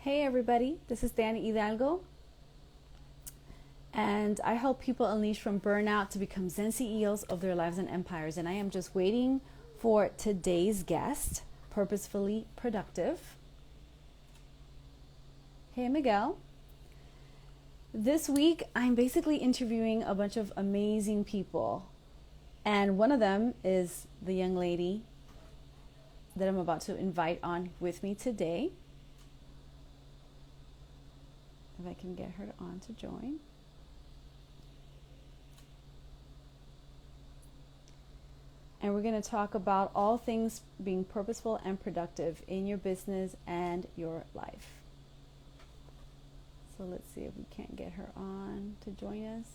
Hey everybody, this is Danny Hidalgo, and I help people unleash from burnout to become Zen CEOs of their lives and empires. And I am just waiting for today's guest, Purposefully Productive. Hey Miguel. This week, I'm basically interviewing a bunch of amazing people, and one of them is the young lady that I'm about to invite on with me today. If I can get her on to join. And we're going to talk about all things being purposeful and productive in your business and your life. So let's see if we can't get her on to join us.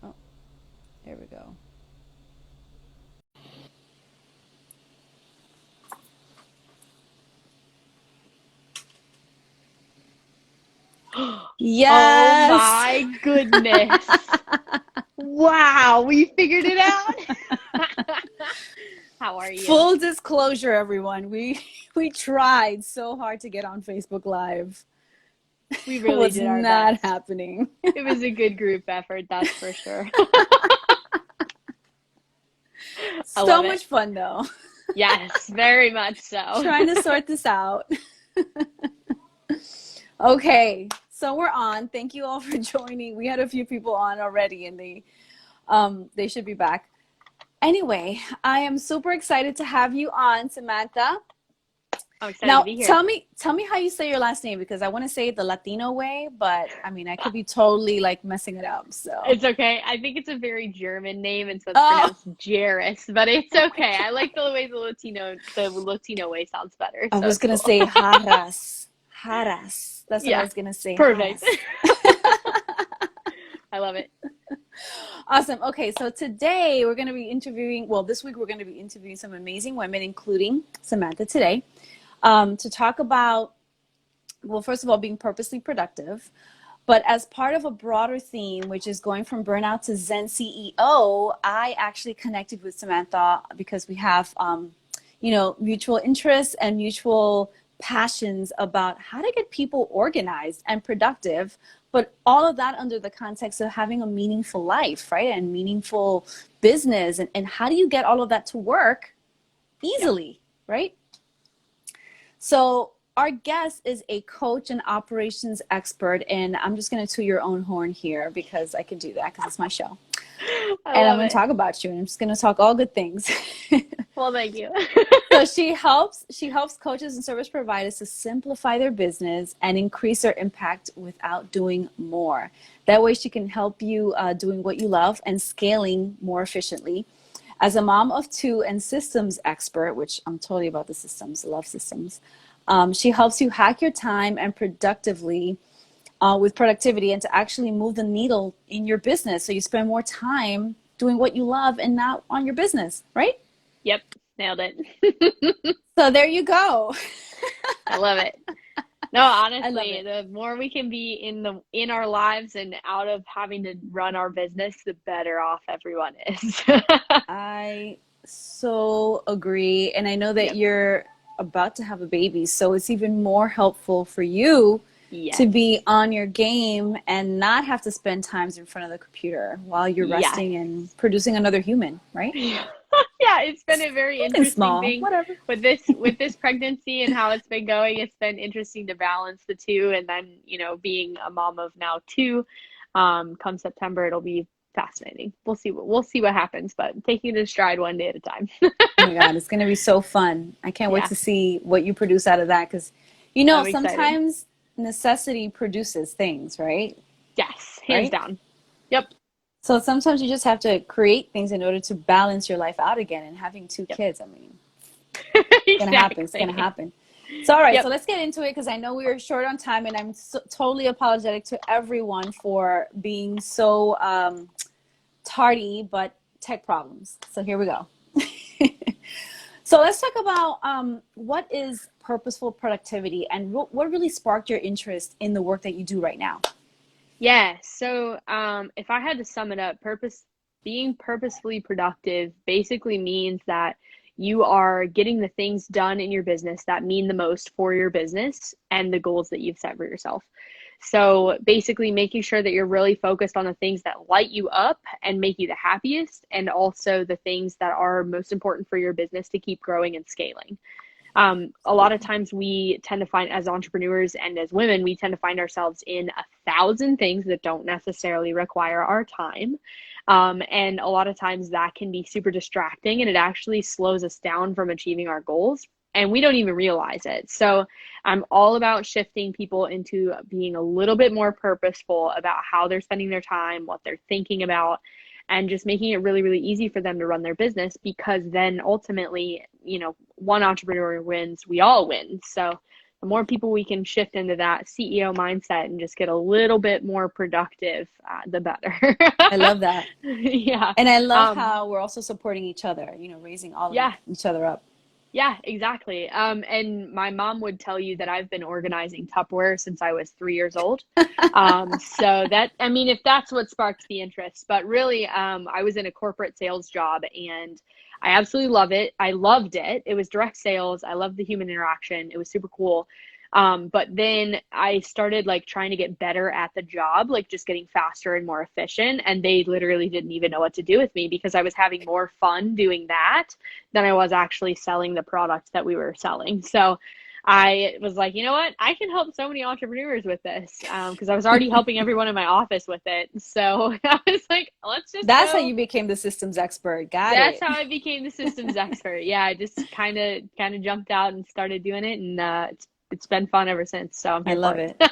Oh, there we go. Yes! Oh my goodness. Wow, we figured it out. How are you? Full disclosure, everyone. We tried so hard to get on Facebook Live. We really Was did our not best. happening. It was a good group effort, that's for sure. I So love it. much fun though. Yes, very much so. Trying to sort this out. Okay, so we're on. Thank you all for joining. We had a few people on already, and they should be back. Anyway, I am super excited to have you on, Samantha. I'm excited Now, to be here. tell me how you say your last name, because I want to say it the Latino way, but I mean, I could be totally like messing it up. So It's okay. I think it's a very German name, and so it's oh, pronounced Jaras, but it's okay. I like the way the Latino way sounds better, I so was it's gonna cool. say Jaras. Jaras. That's what I Yeah, was gonna say. perfect. Jaras. I love it. Awesome. Okay, so today we're going to be interviewing, well, this week we're going to be interviewing some amazing women, including Samantha today, to talk about, well, first of all, being purposely productive. But as part of a broader theme, which is going from burnout to Zen CEO, I actually connected with Samantha because we have, mutual interests and mutual passions about how to get people organized and productive, but all of that under the context of having a meaningful life, right? And meaningful business. And how do you get all of that to work Yep. easily, right? So our guest is a coach and operations expert, and I'm just going to toot your own horn here because I can do that because it's my show. I And I'm love going to it. talk about you, and I'm just going to talk all good things. Well, thank you. So she helps coaches and service providers to simplify their business and increase their impact without doing more. That way she can help you doing what you love and scaling more efficiently. As a mom of two and systems expert, which I'm totally about the systems, I love systems, she helps you hack your time and productively with productivity and to actually move the needle in your business so you spend more time doing what you love and not on your business, right? Yep, nailed it. So there you go. I love it. No, I love honestly, it. the more we can be in our lives and out of having to run our business, the better off everyone is. I so agree. And I know that Yep. you're about to have a baby, so it's even more helpful for you to Yes. be on your game and not have to spend times in front of the computer while you're Yes. resting and producing another human, right? Yeah, it's been a very Big and interesting small, thing whatever. with this pregnancy and how it's been going. It's been interesting to balance the two, and then, being a mom of now two, come September, it'll be fascinating. We'll see what happens, but taking it in stride one day at a time. Oh my God, it's going to be so fun. I can't wait Yeah, to see what you produce out of that because, I'm excited. sometimes necessity produces things, right? Yes, hands Right? down. Yep. So sometimes you just have to create things in order to balance your life out again. And having two Yep. kids, I mean, it's gonna happen. It's gonna Exactly. happen. So all right, so Yep. let's get into it because I know we are short on time, and I'm totally apologetic to everyone for being so tardy, but tech problems. So here we go. So let's talk about what is purposeful productivity and what really sparked your interest in the work that you do right now. Yeah. So, if I had to sum it up, being purposefully productive basically means that you are getting the things done in your business that mean the most for your business and the goals that you've set for yourself. So basically making sure that you're really focused on the things that light you up and make you the happiest, and also the things that are most important for your business to keep growing and scaling. A lot of times we tend to find, as entrepreneurs and as women, we tend to find ourselves in 1,000 things that don't necessarily require our time. And a lot of times that can be super distracting, and it actually slows us down from achieving our goals, and we don't even realize it. So I'm all about shifting people into being a little bit more purposeful about how they're spending their time, what they're thinking about, and just making it really, really easy for them to run their business, because then ultimately, one entrepreneur wins, we all win. So the more people we can shift into that CEO mindset and just get a little bit more productive, the better. I love that. Yeah. And I love how we're also supporting each other, raising all of each other up. Yeah, exactly. And my mom would tell you that I've been organizing Tupperware since I was 3 years old. So that, if that's what sparked the interest, but really, I was in a corporate sales job, and I absolutely love it. I loved it. It was direct sales. I loved the human interaction. It was super cool. But then I started trying to get better at the job, just getting faster and more efficient. And they literally didn't even know what to do with me, because I was having more fun doing that than I was actually selling the product that we were selling. So I was like, you know what? I can help so many entrepreneurs with this, because I was already helping everyone in my office with it. So I was like, let's just That's how you became the systems expert. That's how I became the systems expert. Yeah, I just kind of jumped out and started doing it, and it's been fun ever since. So I'm here I love for it.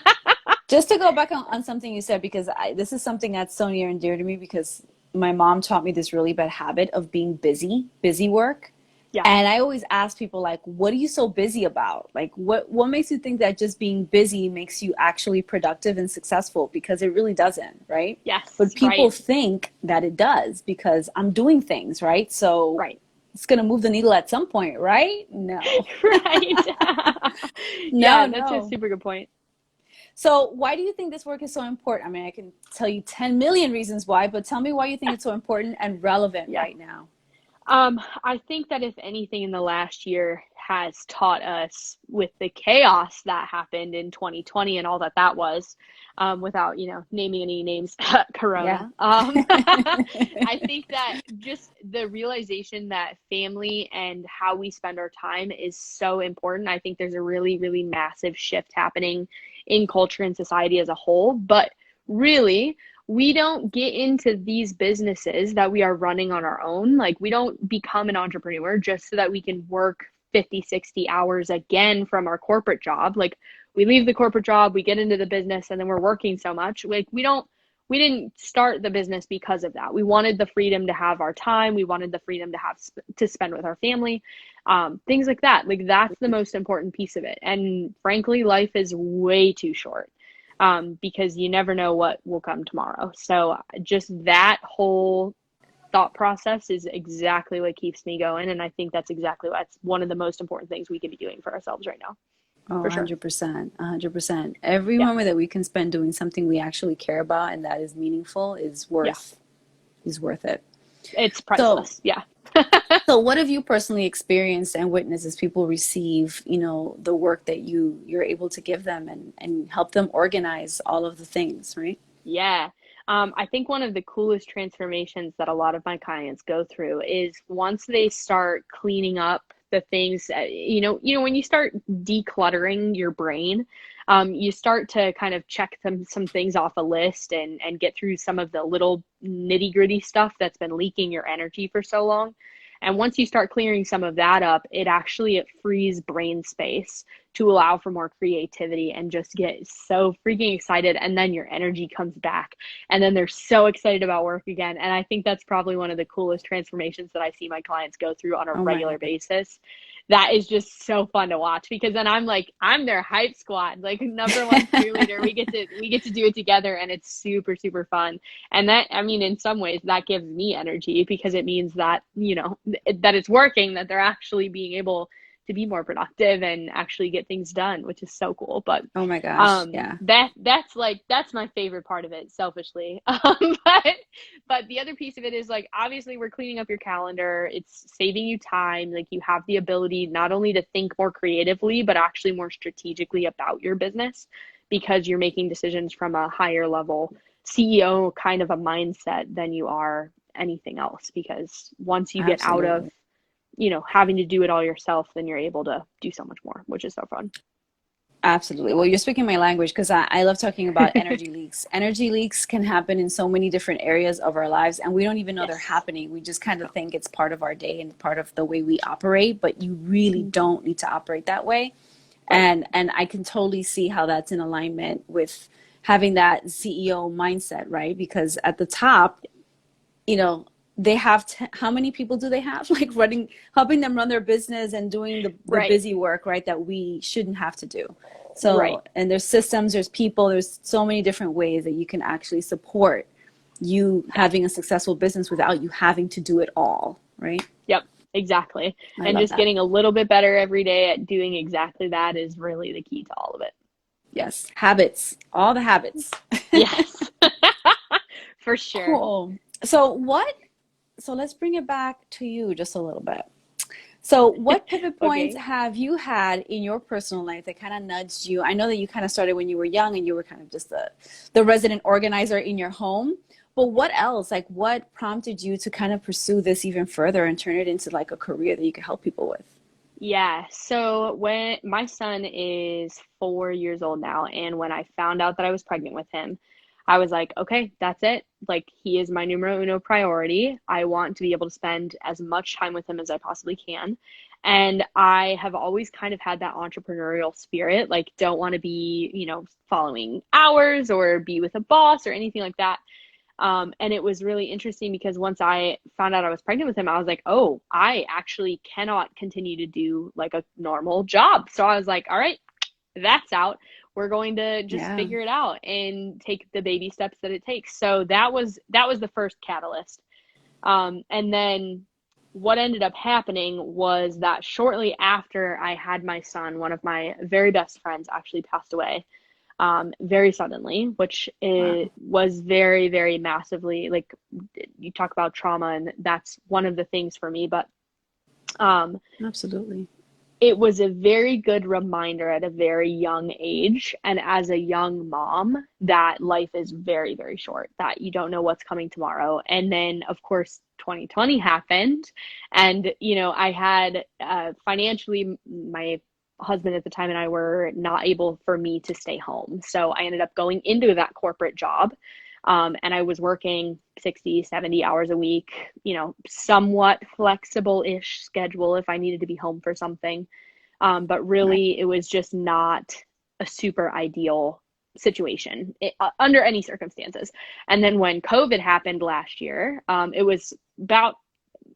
Just to go back on something you said, because this is something that's so near and dear to me, because my mom taught me this really bad habit of being busy work. Yeah. And I always ask people, what are you so busy about? What makes you think that just being busy makes you actually productive and successful? Because it really doesn't, right? Yes. But people think that it does, because I'm doing things, right? So it's going to move the needle at some point, right? No. Right. No, that's a super good point. So why do you think this work is so important? I can tell you 10 million reasons why, but tell me why you think it's so important and relevant right now. I think that if anything in the last year has taught us, with the chaos that happened in 2020 and all that was, without, naming any names, Corona. I think that just the realization that family and how we spend our time is so important. I think there's a really, really massive shift happening in culture and society as a whole, but really, we don't get into these businesses that we are running on our own. We don't become an entrepreneur just so that we can work 50, 60 hours again from our corporate job. We leave the corporate job, we get into the business, and then we're working so much. We didn't start the business because of that. We wanted the freedom to have our time. We wanted the freedom to spend with our family, things like that. That's the most important piece of it. And frankly, life is way too short. Because you never know what will come tomorrow. So just that whole thought process is exactly what keeps me going. And I think that's exactly what's one of the most important things we can be doing for ourselves right now. Oh, for sure. 100%. 100%. Every moment that we can spend doing something we actually care about and that is meaningful is worth it. It's priceless. So what have you personally experienced and witnessed as people receive, the work that you're able to give them and help them organize all of the things, right? Yeah. I think one of the coolest transformations that a lot of my clients go through is once they start cleaning up the things, when you start decluttering your brain, you start to kind of check some things off a list and get through some of the little nitty gritty stuff that's been leaking your energy for so long. And once you start clearing some of that up, it frees brain space to allow for more creativity and just get so freaking excited. And then your energy comes back. And then they're so excited about work again. And I think that's probably one of the coolest transformations that I see my clients go through on a regular basis. That is just so fun to watch, because then I'm their hype squad, number one cheerleader. We get to do it together, and it's super, super fun. And that, in some ways that gives me energy, because it means that, that it's working, that they're actually being able to be more productive and actually get things done, which is so cool. But Oh my gosh. Yeah. that's my favorite part of it, selfishly. But the other piece of it is like, obviously we're cleaning up your calendar. It's saving you time. Like, you have the ability not only to think more creatively, but actually more strategically about your business, because you're making decisions from a higher level CEO kind of a mindset than you are anything else. Because once you get out of, Absolutely. having to do it all yourself, then you're able to do so much more, which is so fun. Absolutely. Well, you're speaking my language, because I love talking about energy leaks. Energy leaks can happen in so many different areas of our lives, and we don't even know they're Yes. happening. We just kind of think it's part of our day and part of the way we operate, but you really Mhm. don't need to operate that way. Right. And I can totally see how that's in alignment with having that CEO mindset, right? Because at the top, you know, they have how many people do they have, like helping them run their business and doing the Right. busy work, right, that we shouldn't have to do. Right. So, and there's systems, there's people, there's so many different ways that you can actually support you Yes. having a successful business without you having to do it all, right? Yep. Exactly. I And love just that. getting a little bit better every day at doing exactly that is really the key to all of it. Yes, habits, all the habits. Yes. For sure. Cool. So let's bring it back to you just a little bit. So, what pivot points Okay. have you had in your personal life that kind of nudged you? I know that you kind of started when you were young and you were kind of just the resident organizer in your home. But what else? Like, what prompted you to kind of pursue this even further and turn it into like a career that you could help people with? Yeah. So when my son is 4 years old now, and when I found out that I was pregnant with him, I was like, okay, that's it. Like, he is my numero uno priority. I want to be able to spend as much time with him as I possibly can. And I have always kind of had that entrepreneurial spirit, like, don't want to be, following hours or be with a boss or anything like that. And it was really interesting because once I found out I was pregnant with him, I was like, oh, I actually cannot continue to do like a normal job. So I was like, all right, that's out. We're going to just Yeah, figure it out and take the baby steps that it takes. So that was the first catalyst. And then what ended up happening was that shortly after I had my son, one of my very best friends actually passed away, very suddenly, which wow, it was very, very massively, like, you talk about trauma, and that's one of the things for me. But um, absolutely. it was a very good reminder at a very young age, and as a young mom, that life is very, very short, that you don't know what's coming tomorrow. And then, of course, 2020 happened, and I had financially, my husband at the time and I were not able for me to stay home. So I ended up going into that corporate job. And I was working 60, 70 hours a week, somewhat flexible-ish schedule if I needed to be home for something. But Right. really, it was just not a super ideal situation under any circumstances. And then when COVID happened last year, it was about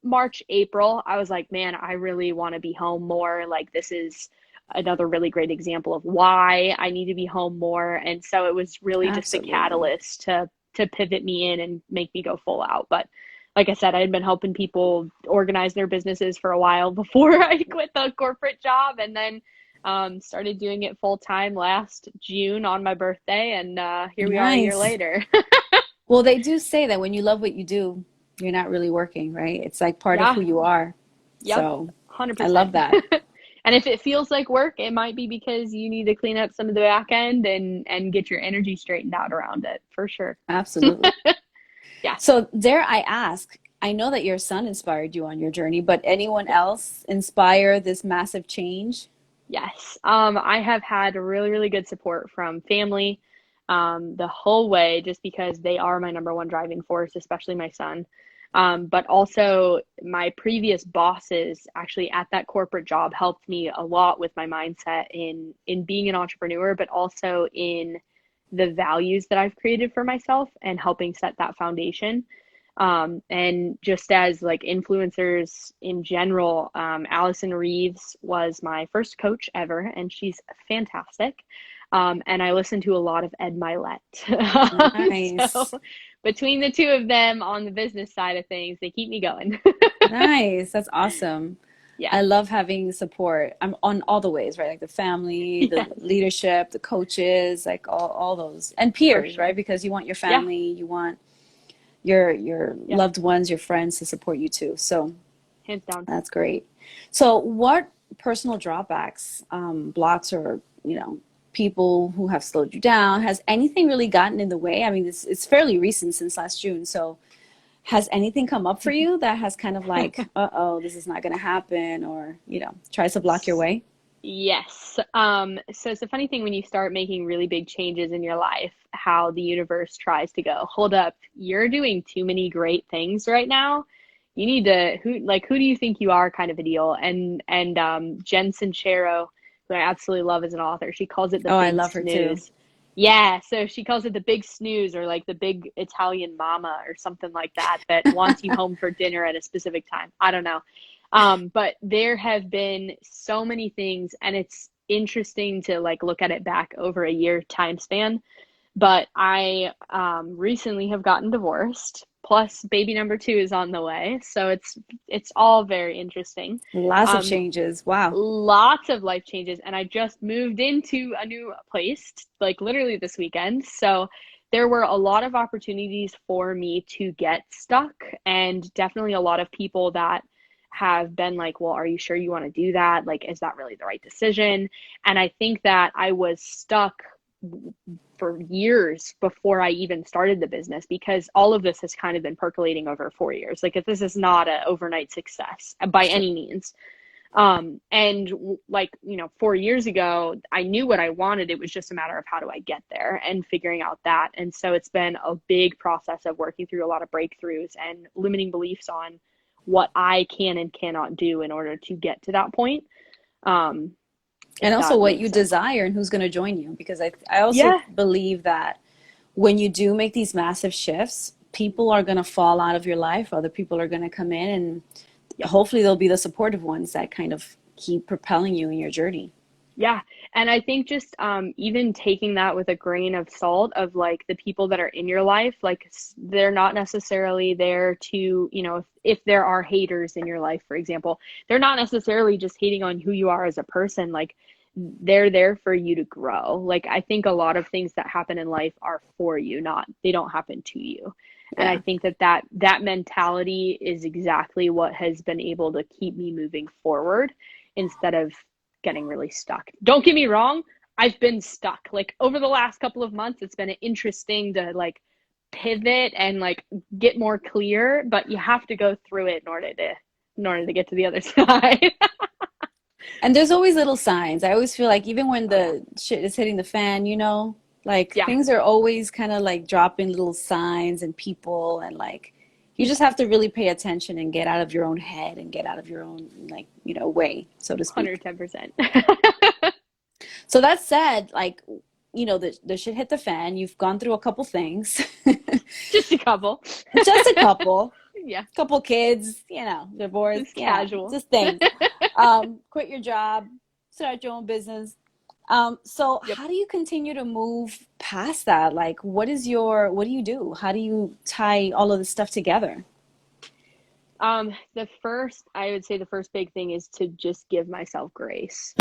March, April, I was like, man, I really want to be home more. Like, this is another really great example of why I need to be home more. And so it was really just the Absolutely. catalyst to pivot me in and make me go full out. But like I said, I had been helping people organize their businesses for a while before I quit the corporate job, and then started doing it full time last June on my birthday. And here we are a year Nice. later. Well, they do say that when you love what you do, you're not really working, right? It's like part of Yeah. who you are. Yep. So I 100%. love that. And if it feels like work, it might be because you need to clean up some of the back end and get your energy straightened out around it, for sure. Absolutely. Yeah. So dare I ask, I know that your son inspired you on your journey, but anyone else inspire this massive change? Yes. I have had really, really good support from family, the whole way, just because they are my number one driving force, especially my son. But also my previous bosses actually at that corporate job helped me a lot with my mindset in being an entrepreneur, but also in the values that I've created for myself and helping set that foundation. And just as like influencers in general, Allison Reeves was my first coach ever, and she's fantastic. And I listen to a lot of Ed Milet. So Nice. between the two of them on the business side of things, they keep me going. Nice. That's awesome. Yeah. I love having support. I'm on all the ways, right? Like the family, the Yes, leadership, the coaches, like all those, and for peers, right? sure. Because you want your Yeah. family, you want your Yeah. loved ones, your friends to support you too. So Hands down. that's great. So what personal drawbacks, blocks, or people who have slowed you down, has anything really gotten in the way? I mean, it's fairly recent, since last June. So has anything come up for you that has kind of like, uh-oh, this is not going to happen, or, tries to block your way? Yes. So it's a funny thing when you start making really big changes in your life, how the universe tries to go, hold up, you're doing too many great things right now. You need to, who do you think you are, kind of a deal. And Jen Sincero, who I absolutely love as an author, she calls it the Oh, I big love her too. snooze. Yeah, so she calls it the big snooze, or like the big Italian mama or something like that, that wants you home for dinner at a specific time. I don't know. But there have been so many things, and it's interesting to like look at it back over a year time span. But I recently have gotten divorced. Plus, baby number two is on the way, so it's all very interesting. Lots of Um, changes. Wow. Lots of life changes, and I just moved into a new place like literally this weekend. So there were a lot of opportunities for me to get stuck, and definitely a lot of people that have been like, well, are you sure you want to do that? Like, is that really the right decision? And I think that I was stuck for years before I even started the business, because all of this has kind of been percolating over 4 years. Like, if this is not an overnight success by Sure. any means. And like, 4 years ago, I knew what I wanted. It was just a matter of how do I get there and figuring out that. And so it's been a big process of working through a lot of breakthroughs and limiting beliefs on what I can and cannot do in order to get to that point. Um, if And also that what you makes sense. desire and who's going to join you. Because I also Yeah. believe that when you do make these massive shifts, people are going to fall out of your life. Other people are going to come in, and Yep. hopefully they'll be the supportive ones that kind of keep propelling you in your journey. Yeah. And I think just even taking that with a grain of salt, of like the people that are in your life, like they're not necessarily there to, if there are haters in your life, for example, they're not necessarily just hating on who you are as a person. Like, they're there for you to grow. Like, I think a lot of things that happen in life are for you, not, they don't happen to you. And I Yeah. think that mentality is exactly what has been able to keep me moving forward instead of getting really stuck. Don't get me wrong, I've been stuck. Like, over the last couple of months, it's been interesting to like pivot and like get more clear, but you have to go through it in order to get to the other side. And there's always little signs. I always feel like even when Oh yeah. the shit is hitting the fan, like Yeah, things are always kind of like dropping little signs and people, and like you just have to really pay attention and get out of your own head and get out of your own, like, way, so to speak. 110%. So that said, like, the shit hit the fan. You've gone through a couple things. Just a couple. Just a couple. Yeah, Couple kids, divorce, just casual. just things. Quit your job, start your own business. So Yep. how do you continue to move past that? Like, what do you do? How do you tie all of this stuff together? I would say the first big thing is to just give myself grace.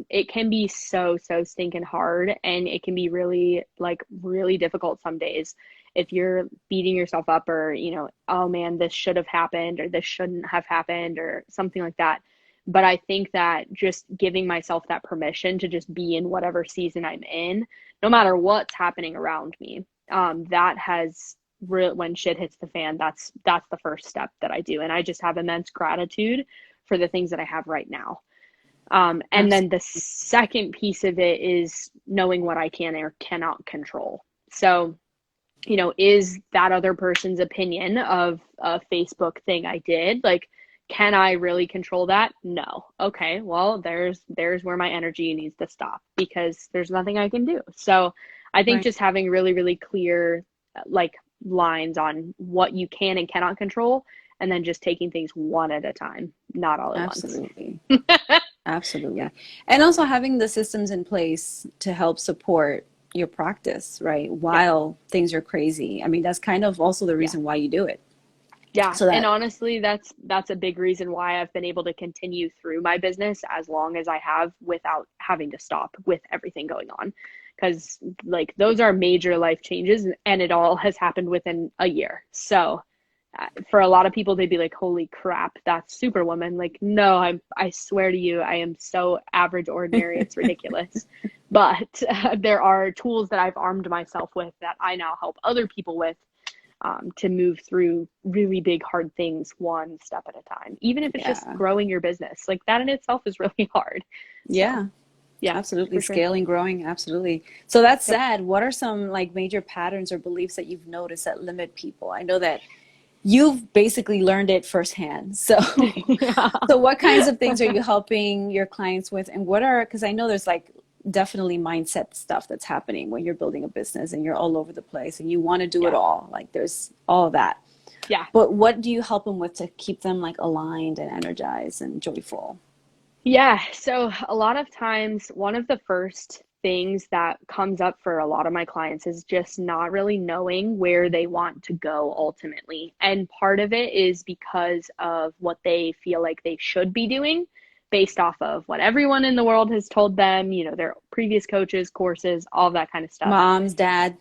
It can be so, so stinking hard, and it can be really, like, really difficult some days if you're beating yourself up, or, oh man, this should have happened, or this shouldn't have happened, or something like that. But I think that just giving myself that permission to just be in whatever season I'm in, no matter what's happening around me, that has when shit hits the fan, that's the first step that I do. And I just have immense gratitude for the things that I have right now. And then the second piece of it is knowing what I can or cannot control. So, is that other person's opinion of a Facebook thing I did, like, can I really control that? No. Okay, well, there's where my energy needs to stop, because there's nothing I can do. So I think Right. just having really, really clear, like, lines on what you can and cannot control, and then just taking things one at a time, not all at once. Absolutely. Yeah. Absolutely. And also having the systems in place to help support your practice, right? Yep. While things are crazy. I mean, that's kind of also the Yeah. reason why you do it. Yeah. So And that, honestly, that's a big reason why I've been able to continue through my business as long as I have without having to stop with everything going on. Because like those are major life changes and it all has happened within a year. So for a lot of people, they'd be like, holy crap, that's Superwoman. Like, no, I swear to you, I am so average, ordinary, it's ridiculous. But there are tools that I've armed myself with that I now help other people with to move through really big, hard things one step at a time, even if it's just yeah. growing your business. Like that in itself is really hard. So, Yeah. yeah, Absolutely. for sure. Scaling, growing. Absolutely. So that Yep. said, what are some like major patterns or beliefs that you've noticed that limit people? I know that you've basically learned it firsthand. So, Yeah. so what kinds of things are you helping your clients with? And what are, because I know there's like definitely mindset stuff that's happening when you're building a business and you're all over the place and you want to do it Yeah. all. Like there's all of that. Yeah. But what do you help them with to keep them like aligned and energized and joyful? Yeah. So a lot of times, one of the first things that comes up for a lot of my clients is just not really knowing where they want to go ultimately. And part of it is because of what they feel like they should be doing based off of what everyone in the world has told them, you know, their previous coaches, courses, all that kind of stuff. Moms, dad.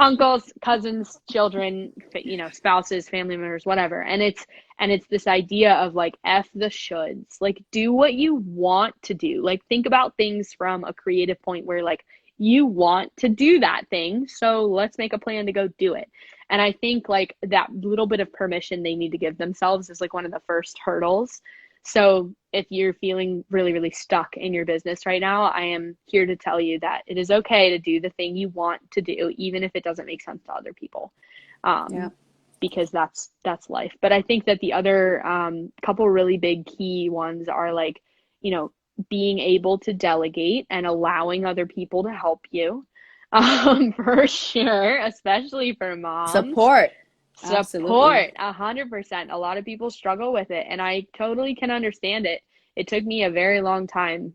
Uncles, cousins, children, you know, spouses, family members, whatever. And it's this idea of like F the shoulds. Like do what you want to do. Like think about things from a creative point where like you want to do that thing. So let's make a plan to go do it. And I think like that little bit of permission they need to give themselves is like one of the first hurdles. So if you're feeling really, really stuck in your business right now, I am here to tell you that it is okay to do the thing you want to do, even if it doesn't make sense to other people, Yeah. because that's life. But I think that the other couple really big key ones are like, you know, being able to delegate and allowing other people to help you, for sure, especially for moms. Support. Absolutely. Support, 100%. A lot of people struggle with it, and I totally can understand it. It took me a very long time,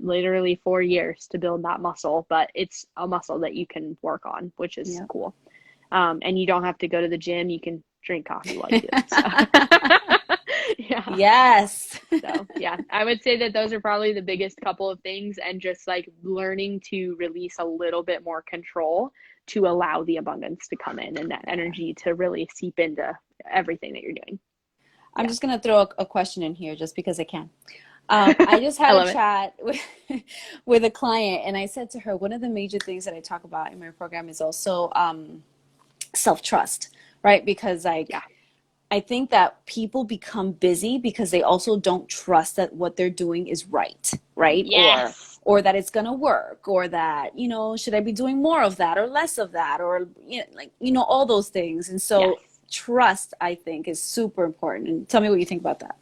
literally 4 years to build that muscle, but it's a muscle that you can work on, which is Yep. cool. And you don't have to go to the gym. You can drink coffee while you do it. So, yeah. Yes. So, yeah, I would say that those are probably the biggest couple of things, and just like learning to release a little bit more control to allow the abundance to come in and that energy to really seep into everything that you're doing. I'm Yeah. just going to throw a question in here just because I can. I just I had a love it. chat with a client, and I said to her, one of the major things that I talk about in my program is also self-trust, right? Because Yeah. like I think that people become busy because they also don't trust that what they're doing is right, right? Yes. Or that it's going to work, or that, you know, should I be doing more of that or less of that, or, you know, like, you know, all those things. And so Yes. trust, I think, is super important. And tell me what you think about that.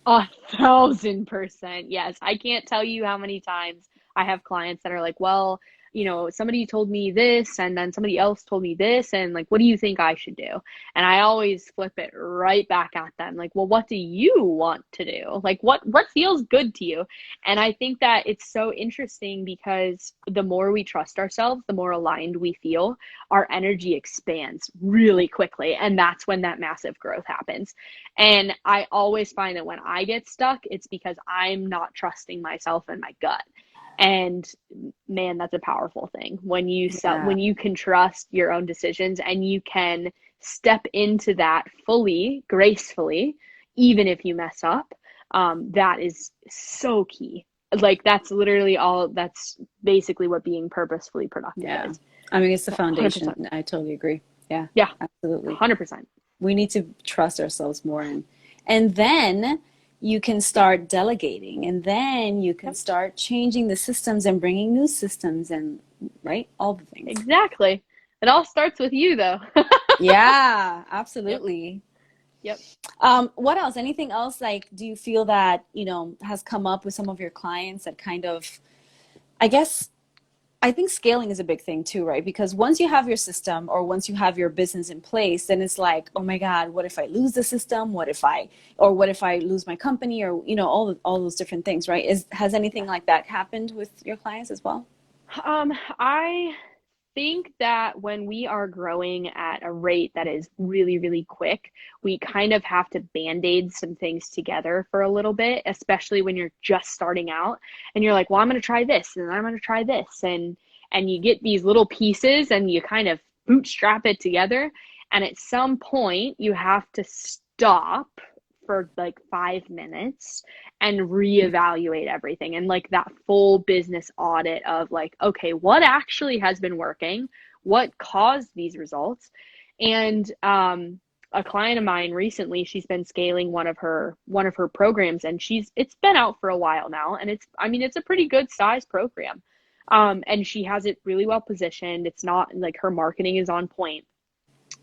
1,000%. Yes. I can't tell you how many times I have clients that are like, well, you know, somebody told me this and then somebody else told me this. And like, what do you think I should do? And I always flip it right back at them. Like, well, what do you want to do? Like, what feels good to you? And I think that it's so interesting because the more we trust ourselves, the more aligned we feel, our energy expands really quickly. And that's when that massive growth happens. And I always find that when I get stuck, it's because I'm not trusting myself and my gut. And man, that's a powerful thing when Yeah. when you can trust your own decisions and you can step into that fully, gracefully, even if you mess up. That is so key. Like that's literally all. That's basically what being purposefully productive Yeah. is. I mean, it's the foundation. 100%. I totally agree. Yeah, Yeah, absolutely. 100%. We need to trust ourselves more, and then you can start delegating, and then you can Yep, start changing the systems and bringing new systems, and right, all the things. exactly. It all starts with you, though. Yeah, Yep, absolutely. yep. What else? Anything else, like, do you feel that, you know, has come up with some of your clients that kind of, I guess, I think scaling is a big thing too, right? Because once you have your system or once you have your business in place, then it's like, oh my God, what if I lose the system? Or what if I lose my company, or, you know, all those different things, right? Has anything like that happened with your clients as well? I think that when we are growing at a rate that is really, really quick, we kind of have to band-aid some things together for a little bit, especially when you're just starting out and you're like, well, I'm going to try this and I'm going to try this. And you get these little pieces and you kind of bootstrap it together. And at some point you have to stop for like 5 minutes and reevaluate everything, and like that full business audit of like, okay, what actually has been working? What caused these results? And a client of mine recently, she's been scaling one of her programs, and it's been out for a while now, and it's a pretty good size program. And she has it really well positioned. It's not like her marketing is on point,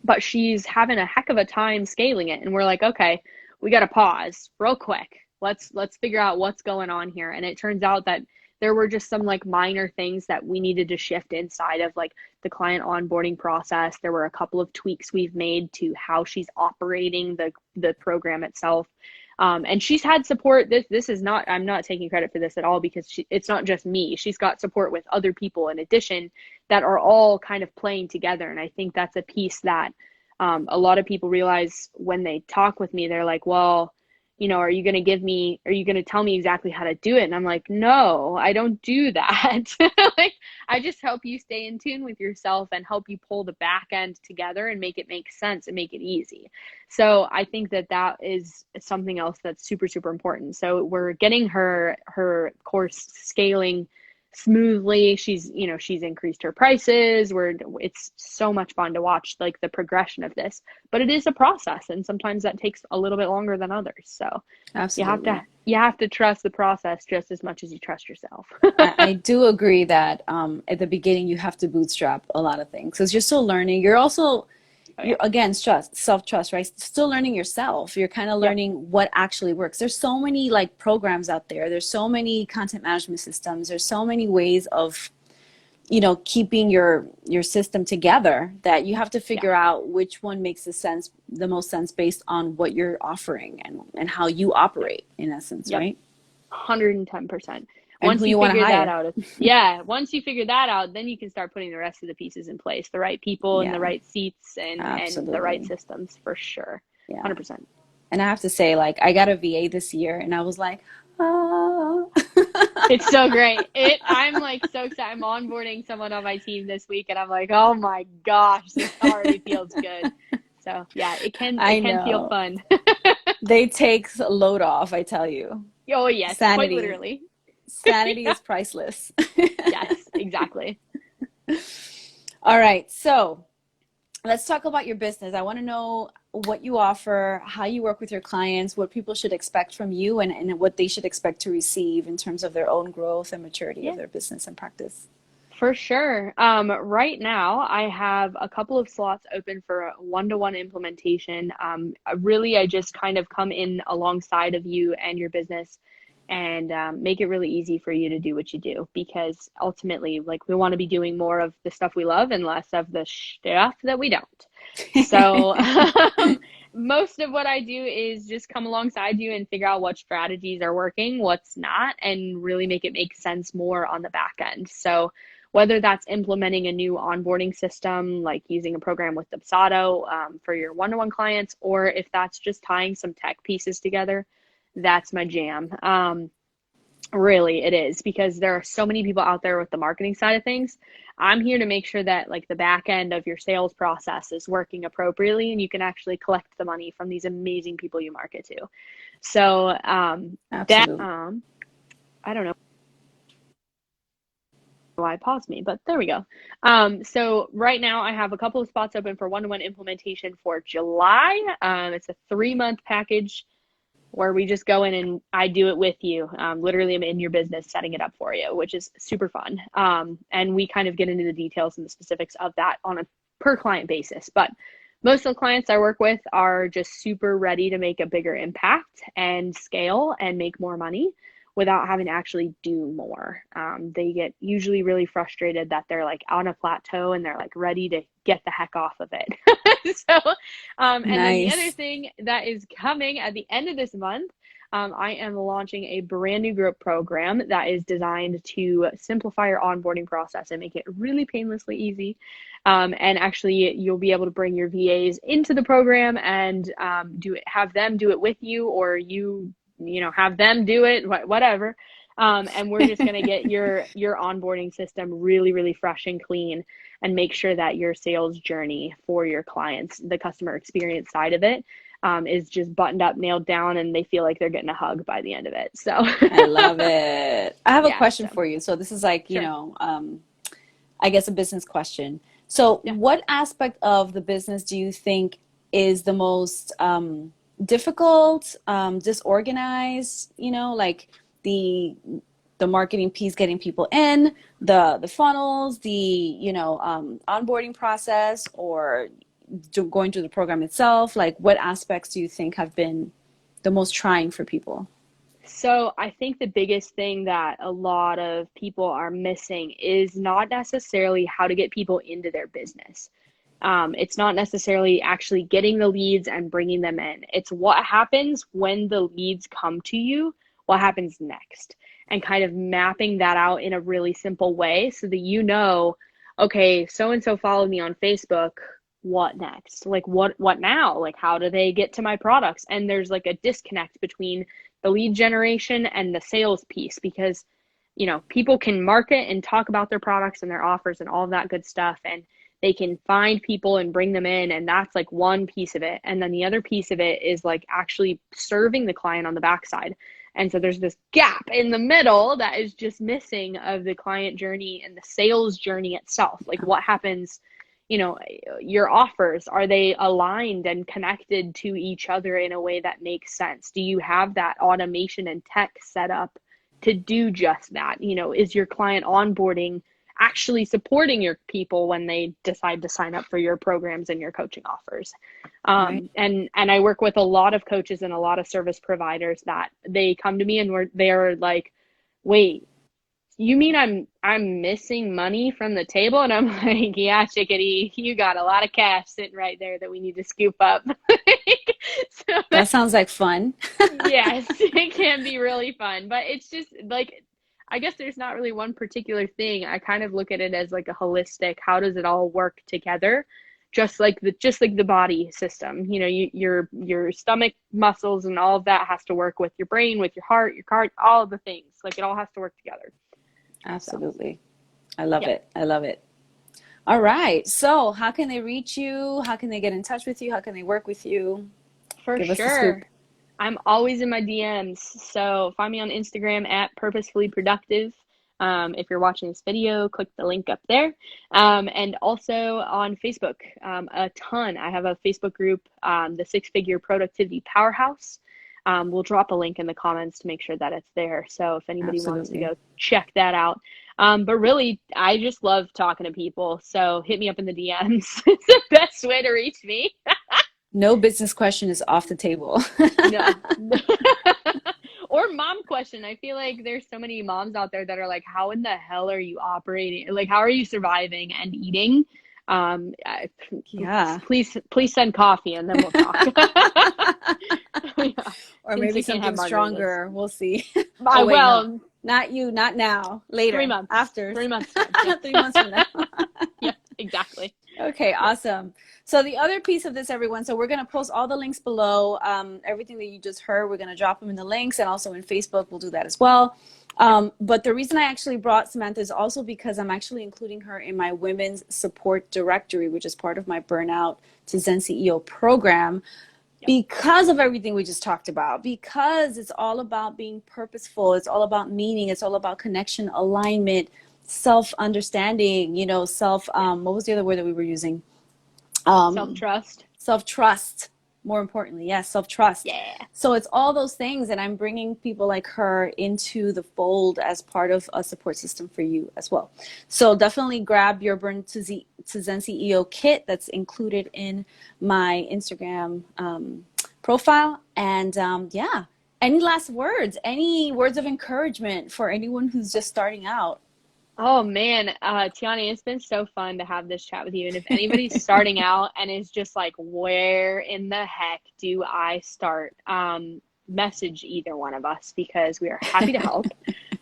but she's having a heck of a time scaling it. And we're like, okay, we got to pause real quick. Let's figure out what's going on here. And it turns out that there were just some like minor things that we needed to shift inside of like the client onboarding process. There were a couple of tweaks we've made to how she's operating the program itself. And she's had support. This is not, I'm not taking credit for this at all, because it's not just me. She's got support with other people in addition that are all kind of playing together. And I think that's a piece that a lot of people realize when they talk with me. They're like, well, are you going to tell me exactly how to do it? And I'm like, no, I don't do that. Like, I just help you stay in tune with yourself and help you pull the back end together and make it make sense and make it easy. So I think that is something else that's super, super important. So we're getting her course scaling smoothly. She's increased her prices. It's so much fun to watch like the progression of this, but it is a process, and sometimes that takes a little bit longer than others. So Absolutely. you have to trust the process just as much as you trust yourself. I do agree that at the beginning you have to bootstrap a lot of things because you're still learning. You're also you're again self-trust, right? Still learning yourself. You're kind of learning what actually works. There's so many like programs out there. There's so many content management systems. There's so many ways of keeping your system together that you have to figure out which one makes the most sense based on what you're offering and how you operate in essence, right? 110%. And Once who you you want to figure that hire. out, once you figure that out, then you can start putting the rest of the pieces in place, the right people in the Yeah, right seats and the right absolutely. systems for sure. Yeah. 100%. And I have to say, like, I got a VA this year and I was like, oh. It's so great. I'm like so excited. I'm onboarding someone on my team this week and I'm like, oh my gosh, this already feels good. So yeah, it can I feel know. fun. They take a load off, I tell you. Oh yes, quite Sanity. literally. Sanity is priceless. Yes, exactly. All right. So let's talk about your business. I want to know what you offer, how you work with your clients, what people should expect from you, and what they should expect to receive in terms of their own growth and maturity of Yeah. their business and practice. For sure. Right now, I have a couple of slots open for a one-to-one implementation. I just kind of come in alongside of you and your business and make it really easy for you to do what you do, because ultimately, like, we want to be doing more of the stuff we love and less of the stuff that we don't. So most of what I do is just come alongside you and figure out what strategies are working, what's not, and really make it make sense more on the back end. So whether that's implementing a new onboarding system, like using a program with Dubsado for your one-to-one clients, or if that's just tying some tech pieces together, that's my jam. Really, it is, because there are so many people out there with the marketing side of things. I'm here to make sure that like the back end of your sales process is working appropriately and you can actually collect the money from these amazing people you market to. So Absolutely. I don't know why it paused me, but there we go. So right now I have a couple of spots open for one-to-one implementation for July. It's a 3-month package where we just go in and I do it with you. Literally, I'm in your business setting it up for you, which is super fun. And we kind of get into the details and the specifics of that on a per client basis. But most of the clients I work with are just super ready to make a bigger impact and scale and make more money without having to actually do more. They get usually really frustrated that they're like on a plateau and they're like ready to get the heck off of it. So, and then the other Nice. thing that is coming at the end of this month, I am launching a brand new group program that is designed to simplify your onboarding process and make it really painlessly easy. And actually, you'll be able to bring your VAs into the program and have them do it with you, or have them do it, whatever. And we're just going to get your onboarding system really, really fresh and clean, and make sure that your sales journey for your clients, the customer experience side of it, is just buttoned up, nailed down, and they feel like they're getting a hug by the end of it. So I love it. I have a question so for you. So this is like, sure. I guess a business question. So Yeah. what aspect of the business do you think is the most difficult, disorganized, like the marketing piece, getting people in, the funnels, the onboarding process, or going through the program itself? Like, what aspects do you think have been the most trying for people? So I think the biggest thing that a lot of people are missing is not necessarily how to get people into their business. It's not necessarily actually getting the leads and bringing them in. It's what happens when the leads come to you, what happens next, and kind of mapping that out in a really simple way so that okay, so and so followed me on Facebook. What next? Like what now? Like, how do they get to my products? And there's like a disconnect between the lead generation and the sales piece, because people can market and talk about their products and their offers and all of that good stuff, and they can find people and bring them in, and that's like one piece of it. And then the other piece of it is like actually serving the client on the backside. And so there's this gap in the middle that is just missing of the client journey and the sales journey itself. Like, what happens, your offers, are they aligned and connected to each other in a way that makes sense? Do you have that automation and tech set up to do just that? Is your client onboarding actually supporting your people when they decide to sign up for your programs and your coaching offers? Right. And I work with a lot of coaches and a lot of service providers that they come to me and they're like, wait, you mean I'm missing money from the table? And I'm like, yeah, chickadee, you got a lot of cash sitting right there that we need to scoop up. So That sounds like fun. yes, it can be really fun, but it's just like, I guess there's not really one particular thing. I kind of look at it as like a holistic, how does it all work together? Just like the body system, your stomach muscles and all of that has to work with your brain, with your heart, your card, all of the things. Like, it all has to work together. So, Absolutely. I love yeah, it. I love it. All right. So how can they reach you? How can they get in touch with you? How can they work with you? for Give us the scoop. sure. I'm always in my DMs. So find me on Instagram at Purposefully Productive. If you're watching this video, click the link up there. And also on Facebook, a ton. I have a Facebook group, the Six Figure Productivity Powerhouse. We'll drop a link in the comments to make sure that it's there. So if anybody wants to Absolutely. go check that out. But really, I just love talking to people. So hit me up in the DMs. It's the best way to reach me. No business question is off the table. No. Or mom question. I feel like there's so many moms out there that are like, how in the hell are you operating? Like, how are you surviving and eating? Um, I- Yeah. please send coffee and then we'll talk. Yeah. Or Since maybe we can't have something margaritas. stronger. We'll see. Oh, I wait, no. well, Not you, not now. 3 Later. months. After. 3 months time. Yeah. 3 months from now. Yeah, exactly. Okay, Yeah. awesome. So the other piece of this, everyone, so we're going to post all the links below. Everything that you just heard, we're going to drop them in the links, and also in Facebook, we'll do that as well. But the reason I actually brought Samantha is also because I'm actually including her in my Women's Support Directory, which is part of my Burnout to Zen CEO program, because of everything we just talked about, because it's all about being purposeful. It's all about meaning. It's all about connection, alignment, self-understanding, what was the other word that we were using? Self-trust. Self-trust, more importantly. Yes, self-trust. Yeah. So it's all those things, and I'm bringing people like her into the fold as part of a support system for you as well. So definitely grab your Burn to Zen CEO kit that's included in my Instagram profile. And yeah, any last words, any words of encouragement for anyone who's just starting out? Oh man, Tiani, it's been so fun to have this chat with you. And if anybody's starting out and is just like, where in the heck do I start? message either one of us because we are happy to help.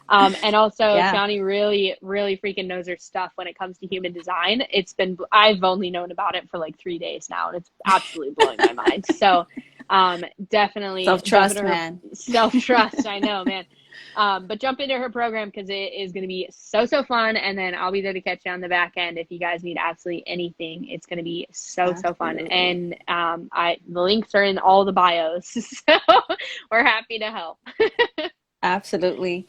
And also Tiani really, really freaking knows her stuff when it comes to human design. I've only known about it for like 3 days now, and it's absolutely blowing my mind. So definitely self-trust, man. Self-trust, I know, man. But jump into her program because it is going to be so fun. And then I'll be there to catch you on the back end. If you guys need absolutely anything, it's going to be so fun. And the links are in all the bios. So we're happy to help. Absolutely.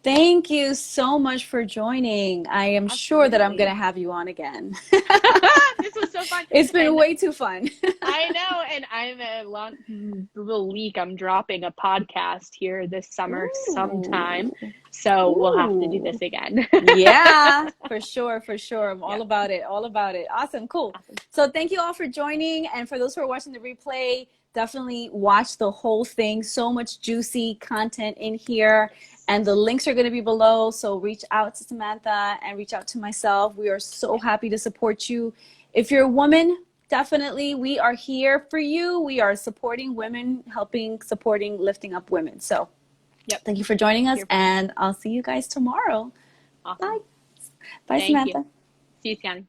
Thank you so much for joining. I am sure that I'm going to have you on again. This was so fun. It's been way too fun. I know. And I'm a little leak. I'm dropping a podcast here this summer sometime. So we'll have to do this again. Yeah, for sure. I'm all about it. Awesome. Cool. So thank you all for joining. And for those who are watching the replay, definitely watch the whole thing. So much juicy content in here. And the links are going to be below. So reach out to Samantha and reach out to myself. We are so happy to support you. If you're a woman, definitely we are here for you. We are supporting women, supporting, lifting up women. So thank you for joining us. And I'll see you guys tomorrow. Awesome. Bye. Bye, Samantha. See you, Tiani.